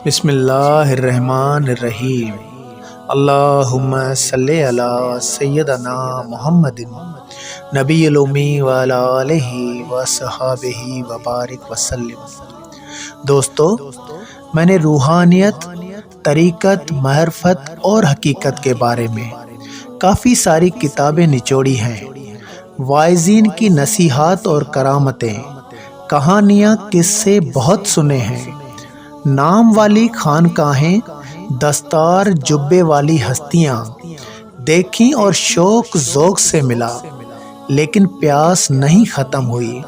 بسم اللہ الرحمن الرحیم۔ اللہم صلی علی سیدنا محمد نبی الامی وعلی آلہ وصحابہ وبارک وسلم۔ دوستو، میں نے روحانیت، طریقت، معرفت اور حقیقت کے بارے میں کافی ساری کتابیں نچوڑی ہیں۔ واعظین کی نصیحات اور کرامتیں، کہانیاں، قصے بہت سنے ہیں۔ نام والی خانقاہیں، دستار جبے والی ہستیاں دیکھیں اور شوق ذوق سے ملا، لیکن پیاس نہیں ختم ہوئی۔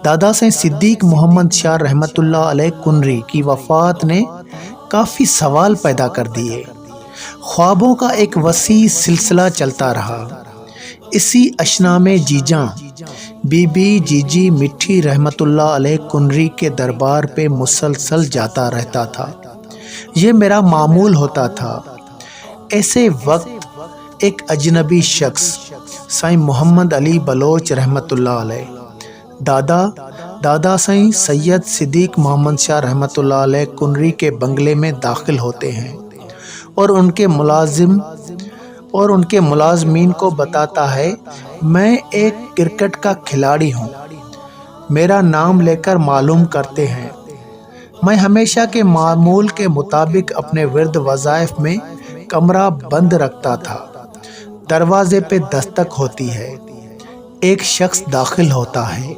دادا سے صدیق محمد شاہ رحمۃ اللہ علیہ کنری کی وفات نے کافی سوال پیدا کر دیے۔ خوابوں کا ایک وسیع سلسلہ چلتا رہا۔ اسی اشنا میں جیجاں بی بی جیجی مٹھی رحمت اللہ علیہ کنری کے دربار پہ مسلسل جاتا رہتا تھا۔ یہ میرا معمول ہوتا تھا۔ ایسے وقت ایک اجنبی شخص سائیں محمد علی بلوچ رحمت اللہ علیہ دادا سائیں سید صدیق محمد شاہ رحمت اللہ علیہ کنری کے بنگلے میں داخل ہوتے ہیں اور ان کے ملازمین کو بتاتا ہے، میں ایک کرکٹ کا کھلاڑی ہوں، میرا نام لے کر معلوم کرتے ہیں۔ میں ہمیشہ کے معمول کے مطابق اپنے ورد وظائف میں کمرہ بند رکھتا تھا۔ دروازے پہ دستک ہوتی ہے، ایک شخص داخل ہوتا ہے۔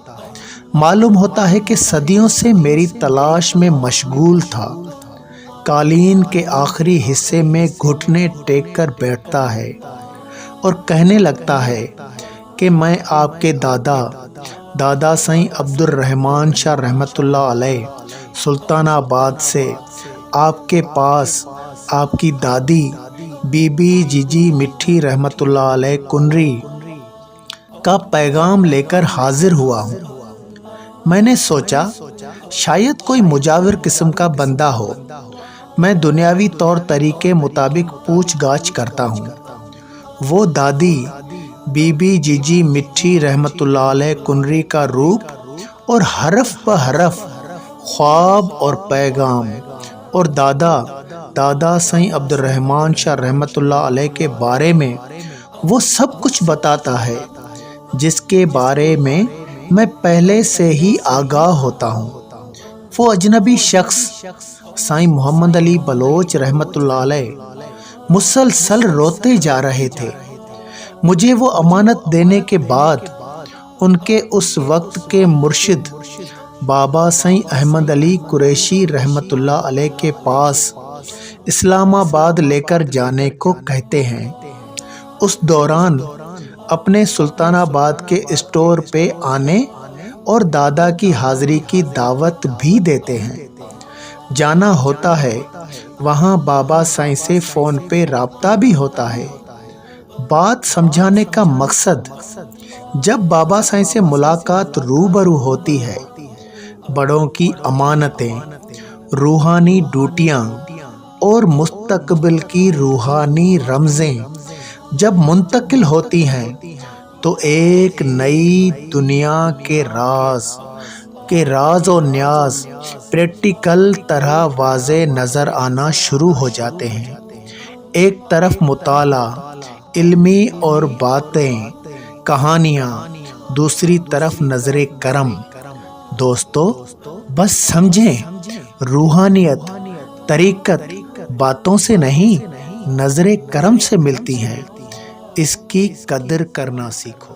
معلوم ہوتا ہے کہ صدیوں سے میری تلاش میں مشغول تھا۔ قالین کے آخری حصے میں گھٹنے ٹیک کر بیٹھتا ہے اور کہنے لگتا ہے کہ میں آپ کے دادا سائیں عبد الرحمن شاہ رحمت اللہ علیہ سلطان آباد سے آپ کے پاس آپ کی دادی بی بی جیجی مٹھی رحمت اللہ علیہ کنری کا پیغام لے کر حاضر ہوا ہوں۔ میں نے سوچا شاید کوئی مجاور قسم کا بندہ ہو۔ میں دنیاوی طور طریقے مطابق پوچھ گاچھ کرتا ہوں۔ وہ دادی بی بی جیجی مٹھی رحمت اللہ علیہ کنری کا روپ اور حرف بہ حرف خواب اور پیغام، اور دادا سائیں عبد الرحمن شاہ رحمت اللہ علیہ کے بارے میں وہ سب کچھ بتاتا ہے جس کے بارے میں میں پہلے سے ہی آگاہ ہوتا ہوں۔ وہ اجنبی شخص سائیں محمد علی بلوچ رحمت اللہ علیہ مسلسل روتے جا رہے تھے۔ مجھے وہ امانت دینے کے بعد ان کے اس وقت کے مرشد بابا سائیں احمد علی قریشی رحمت اللہ علیہ کے پاس اسلام آباد لے کر جانے کو کہتے ہیں۔ اس دوران اپنے سلطان آباد کے اسٹور پہ آنے اور دادا کی حاضری کی دعوت بھی دیتے ہیں۔ جانا ہوتا ہے، وہاں بابا سائیں سے فون پہ رابطہ بھی ہوتا ہے۔ بات سمجھانے کا مقصد، جب بابا سائیں سے ملاقات روبرو ہوتی ہے، بڑوں کی امانتیں، روحانی ڈیوٹیاں اور مستقبل کی روحانی رمزیں جب منتقل ہوتی ہیں تو ایک نئی دنیا کے راز و نیاز پریکٹیکل طرح واضح نظر آنا شروع ہو جاتے ہیں۔ ایک طرف مطالعہ، علمی اور باتیں، کہانیاں، دوسری طرف نظر کرم۔ دوستو، بس سمجھیں، روحانیت، طریقت باتوں سے نہیں، نظر کرم سے ملتی ہے۔ اس کی قدر کرنا سیکھو۔